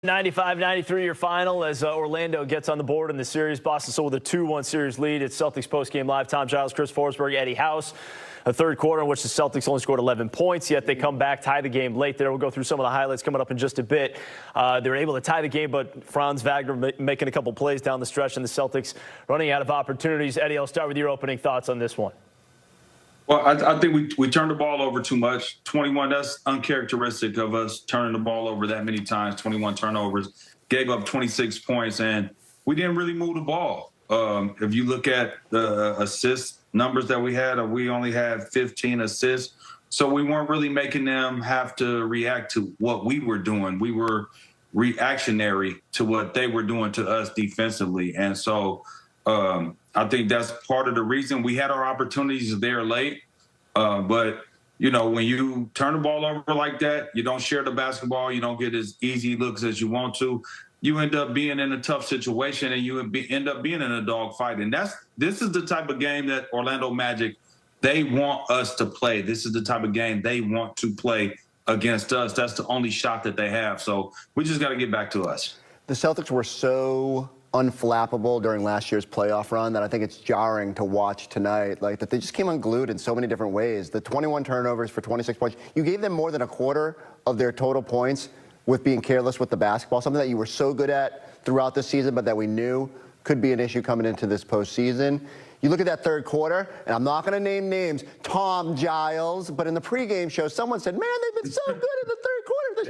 95-93 your final as Orlando gets on the board in the series. Boston still with a 2-1 series lead. It's Celtics postgame live. Tom Giles, Chris Forsberg, Eddie House. A third quarter in which the Celtics only scored 11 points, yet they come back, tie the game late there. We'll go through some of the highlights coming up in just a bit. They were able to tie the game, but Franz Wagner making a couple plays down the stretch, and the Celtics running out of opportunities. Eddie, I'll start with your opening thoughts on this one. Well, I think we turned the ball over too much. 21, that's uncharacteristic of us, turning the ball over that many times, 21 turnovers. Gave up 26 points, and we didn't really move the ball. If you look at the assist numbers that we only had 15 assists. So we weren't really making them have to react to what we were doing. We were reactionary to what they were doing to us defensively. And so I think that's part of the reason we had our opportunities there late. But, you know, when you turn the ball over like that, you don't share the basketball, you don't get as easy looks as you want to, you end up being in a tough situation and you end up being in a dogfight. And this is the type of game that Orlando Magic, they want us to play. This is the type of game they want to play against us. That's the only shot that they have. So we just got to get back to us. The Celtics were so unflappable during last year's playoff run that I think it's jarring to watch tonight. Like that they just came unglued in so many different ways. The 21 turnovers for 26 points. You gave them more than a quarter of their total points with being careless with the basketball, something that you were so good at throughout the season, but that we knew could be an issue coming into this postseason. You look at that third quarter, and I'm not going to name names, Tom Giles, but in the pregame show, someone said, man, they've been so good in the third quarter.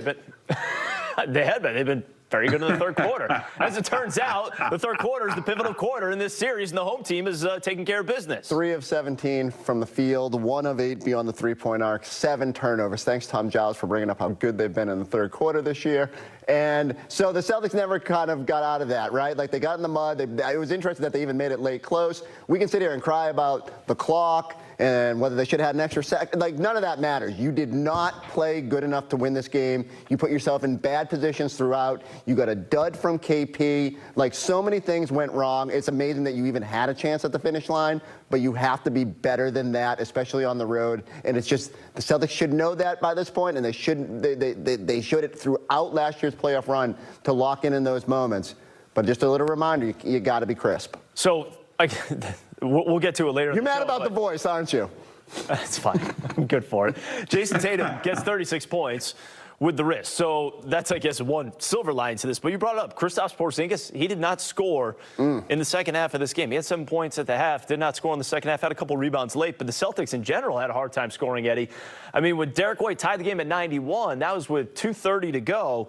They've been very good in the third quarter. As it turns out, the third quarter is the pivotal quarter in this series, and the home team is taking care of business. 3 of 17 from the field, 1 of 8 beyond the three-point arc, 7 turnovers. Thanks, Tom Giles, for bringing up how good they've been in the third quarter this year. And so the Celtics never kind of got out of that, right? Like they got in the mud. It was interesting that they even made it late close. We can sit here and cry about the clock and whether they should have had an extra second. Like, none of that matters. You did not play good enough to win this game. You put yourself in bad positions throughout. You got a dud from KP. Like, so many things went wrong. It's amazing that you even had a chance at the finish line, but you have to be better than that, especially on the road. And it's just, the Celtics should know that by this point, and they shouldn't. They showed it throughout last year's playoff run to lock in those moments. But just a little reminder, you got to be crisp. So, we'll get to it later. You're mad about the voice, aren't you? That's fine. I'm good for it. Jayson Tatum gets 36 points with the wrist. So that's, I guess, one silver line to this. But you brought it up. Kristaps Porzingis, he did not score in the second half of this game. He had 7 points at the half, did not score in the second half, had a couple rebounds late. But the Celtics in general had a hard time scoring, Eddie. I mean, when Derek White tied the game at 91, that was with 2:30 to go.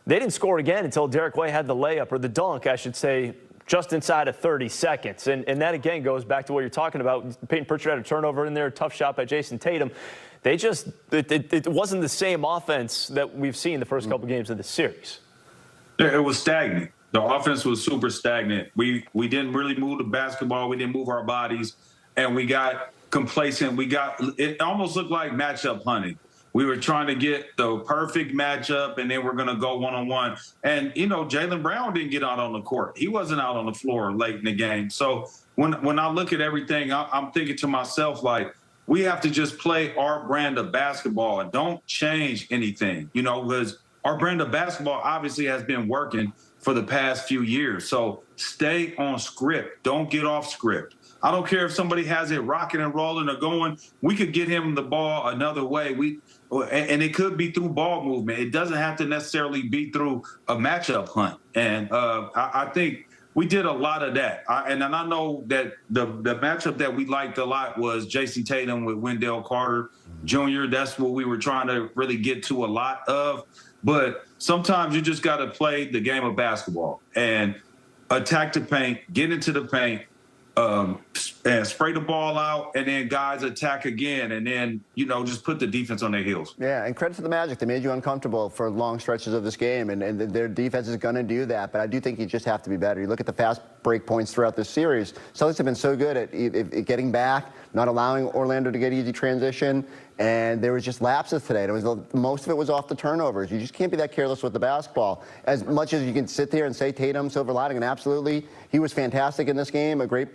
They didn't score again until Derek White had the layup, or the dunk, I should say, just inside of 30 seconds. And that, again, goes back to what you're talking about. Peyton Pritchard had a turnover in there, a tough shot by Jayson Tatum. They just, it wasn't the same offense that we've seen the first couple games of the series. It was stagnant. The offense was super stagnant. We didn't really move the basketball. We didn't move our bodies. And we got complacent. It almost looked like matchup hunting. We were trying to get the perfect matchup, and then we're going to go one-on-one. And, you know, Jaylen Brown didn't get out on the court. He wasn't out on the floor late in the game. So when I look at everything, I'm thinking to myself, like, we have to just play our brand of basketball and don't change anything, you know, because our brand of basketball obviously has been working for the past few years. So stay on script. Don't get off script. I don't care if somebody has it rocking and rolling or going. We could get him the ball another way. And it could be through ball movement. It doesn't have to necessarily be through a matchup hunt. And I think we did a lot of that. And I know that the matchup that we liked a lot was Jayson Tatum with Wendell Carter Jr. That's what we were trying to really get to a lot of. But sometimes you just got to play the game of basketball and attack the paint, get into the paint, and spray the ball out, and then guys attack again, and then, you know, just put the defense on their heels. Yeah, and credit to the Magic. They made you uncomfortable for long stretches of this game, and their defense is going to do that. But I do think you just have to be better. You look at the fast break points throughout this series. Celtics have been so good at getting back, not allowing Orlando to get easy transition, and there was just lapses today. Most of it was off the turnovers. You just can't be that careless with the basketball. As much as you can sit there and say Tatum, silver lining, and absolutely, he was fantastic in this game, a great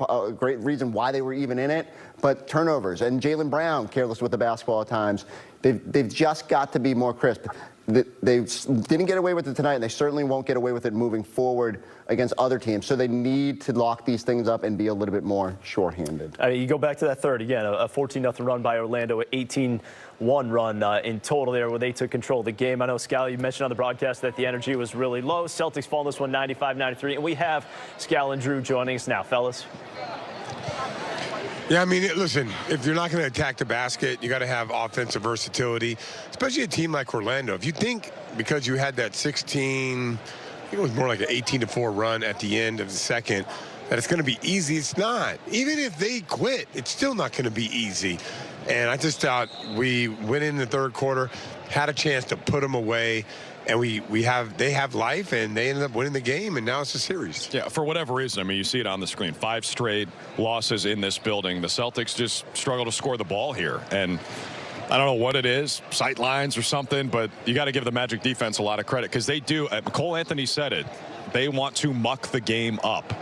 reason why they were even in it. But turnovers, and Jaylen Brown careless with the basketball at times. They've just got to be more crisp. they didn't get away with it tonight, and they certainly won't get away with it moving forward against other teams. So they need to lock these things up and be a little bit more shorthanded. I mean, you go back to that third again, a 14-0 run by Orlando, an 18-1 run in total there where they took control of the game. I know, Scal, you mentioned on the broadcast that the energy was really low. Celtics fall this one 95-93, and we have Scal and Drew joining us now, fellas. Yeah, I mean, listen, if you're not going to attack the basket, you got to have offensive versatility, especially a team like Orlando. If you think because you had that 16, I think it was more like an 18-4 run at the end of the second, that it's going to be easy, it's not. Even if they quit, it's still not going to be easy. And I just thought we went in the third quarter, had a chance to put them away, and they have life, and they ended up winning the game, and now it's a series. Yeah, for whatever reason, I mean, you see it on the screen. 5 straight losses in this building. The Celtics just struggle to score the ball here, and I don't know what it is, sight lines or something, but you got to give the Magic defense a lot of credit because they do. Cole Anthony said it. They want to muck the game up.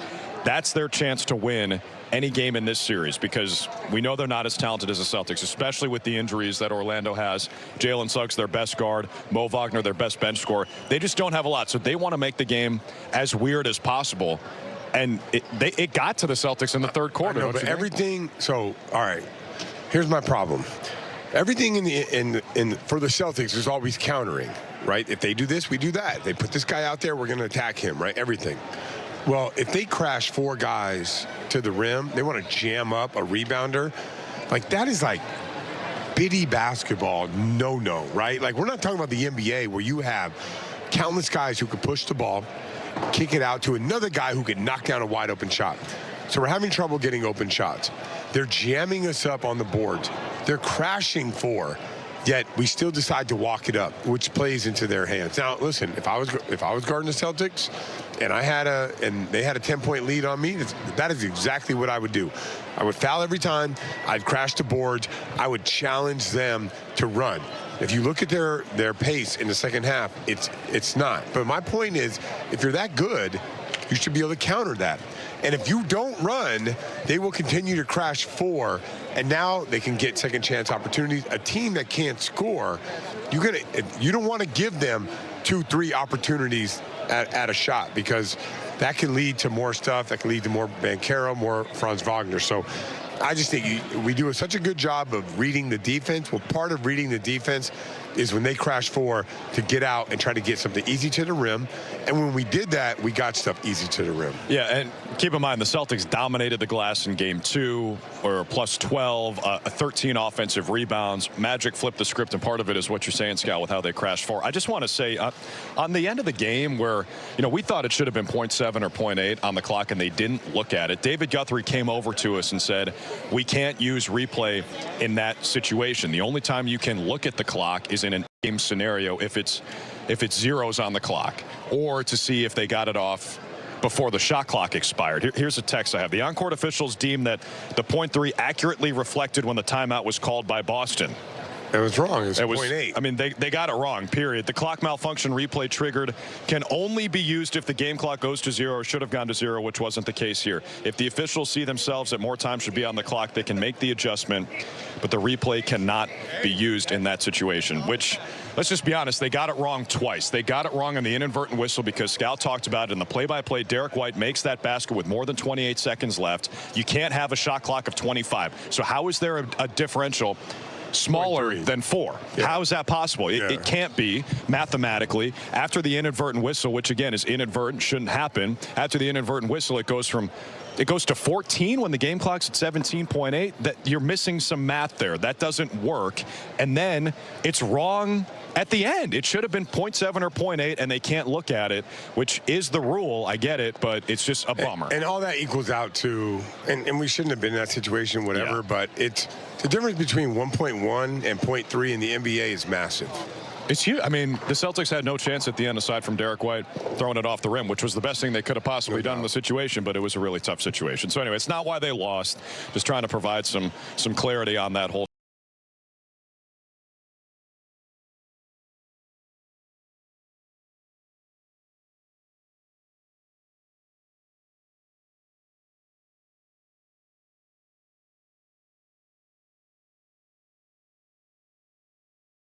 That's their chance to win any game in this series because we know they're not as talented as the Celtics, especially with the injuries that Orlando has. Jalen Suggs, their best guard. Mo Wagner, their best bench scorer. They just don't have a lot, so they want to make the game as weird as possible. And it got to the Celtics in the third quarter. But everything. So, all right, here's my problem. Everything for the Celtics is always countering, right? If they do this, we do that. They put this guy out there, we're going to attack him, right? Everything. Well, if they crash 4 guys to the rim, they want to jam up a rebounder. Like, that is like bitty basketball no-no, right? Like, we're not talking about the NBA where you have countless guys who could push the ball, kick it out to another guy who could knock down a wide-open shot. So we're having trouble getting open shots. They're jamming us up on the boards. They're crashing 4. Yet we still decide to walk it up, which plays into their hands. Now, listen, if I was guarding the Celtics, and they had a 10-point lead on me, that is exactly what I would do. I would foul every time. I'd crash the boards. I would challenge them to run. If you look at their pace in the second half, it's not. But my point is, if you're that good, you should be able to counter that. And if you don't run, they will continue to crash 4, and now they can get second chance opportunities. A team that can't score, you don't want to give them 2-3 opportunities at a shot because that can lead to more stuff. That can lead to more Banchero, more Franz Wagner. So I just think we do such a good job of reading the defense. Well, part of reading the defense is when they crash 4 to get out and try to get something easy to the rim. And when we did that, we got stuff easy to the rim. Yeah, and keep in mind, the Celtics dominated the glass in Game 2, or plus 12, 13 offensive rebounds. Magic flipped the script, and part of it is what you're saying, Scal, with how they crashed 4. I just want to say, on the end of the game where, we thought it should have been 0.7 or 0.8 on the clock, and they didn't look at it, David Guthrie came over to us and said, we can't use replay in that situation. The only time you can look at the clock is in an game scenario if it's zeros on the clock, or to see if they got it off before the shot clock expired. Here's a text I have. The on-court officials deemed that the .3 accurately reflected when the timeout was called by Boston. It was wrong. It was 0.8. I mean, they got it wrong, period. The clock malfunction replay triggered can only be used if the game clock goes to 0 or should have gone to 0, which wasn't the case here. If the officials see themselves that more time should be on the clock, they can make the adjustment, but the replay cannot be used in that situation, which, let's just be honest, they got it wrong twice. They got it wrong on the inadvertent whistle because Scal talked about it in the play-by-play. Derek White makes that basket with more than 28 seconds left. You can't have a shot clock of 25. So how is there a differential smaller than 4? Yeah. How is that possible? It can't be mathematically. After the inadvertent whistle, which again is inadvertent, shouldn't happen. After the inadvertent whistle, it goes to 14 when the game clock's at 17.8. That you're missing some math there. That doesn't work. And then it's wrong at the end. It should have been 0.7 or 0.8, and they can't look at it, which is the rule. I get it, but it's just a bummer. And all that equals out to, and we shouldn't have been in that situation, whatever, but it's the difference between 1.1 and 0.3 in the NBA is massive. It's huge. I mean, the Celtics had no chance at the end aside from Derek White throwing it off the rim, which was the best thing they could have possibly done in the situation, but it was a really tough situation. So anyway, it's not why they lost. Just trying to provide some clarity on that whole